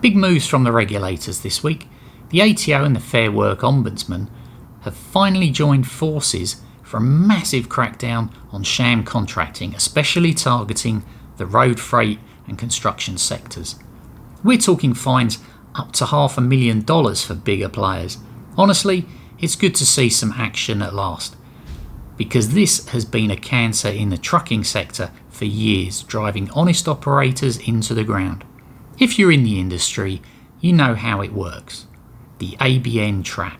Big moves from the regulators this week. The ATO and the Fair Work Ombudsman have finally joined forces for a massive crackdown on sham contracting, especially targeting the road, freight and construction sectors. We're talking fines up to $500,000 for bigger players. Honestly, it's good to see some action at last, because this has been a cancer in the trucking sector for years, driving honest operators into the ground. If you're in the industry, you know how it works. The ABN trap.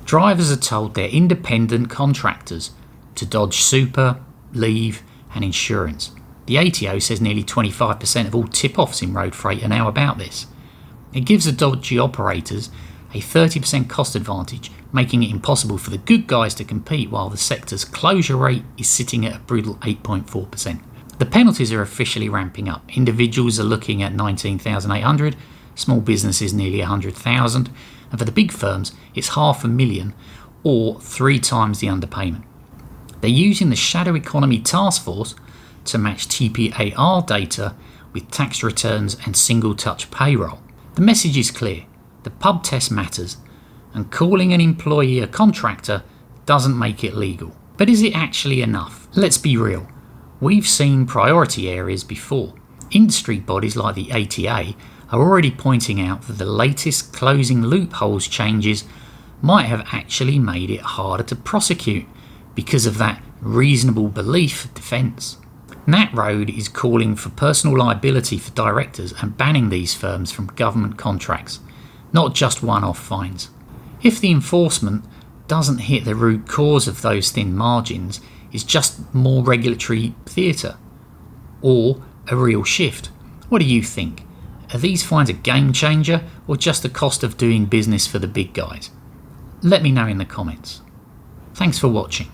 Drivers are told they're independent contractors to dodge super, leave and insurance. The ATO says nearly 25% of all tip-offs in road freight are now about this. It gives the dodgy operators a 30% cost advantage, making it impossible for the good guys to compete, while the sector's closure rate is sitting at a brutal 8.4%. The penalties are officially ramping up. Individuals are looking at 19,800, small businesses nearly 100,000, and for the big firms it's $500,000 or 3 times the underpayment. They're using the shadow economy task force to match TPAR data with tax returns and single touch payroll. The message is clear. The pub test matters, and calling an employee a contractor doesn't make it legal. But is it actually enough? Let's be real. We've seen priority areas before. Industry bodies like the ATO are already pointing out that the latest closing loopholes changes might have actually made it harder to prosecute because of that reasonable belief defence. Nat Road is calling for personal liability for directors and banning these firms from government contracts, not just one-off fines. If the enforcement doesn't hit the root cause of those thin margins, it's just more regulatory theatre or a real shift. What do you think? Are these fines a game changer or just the cost of doing business for the big guys? Let me know in the comments. Thanks for watching.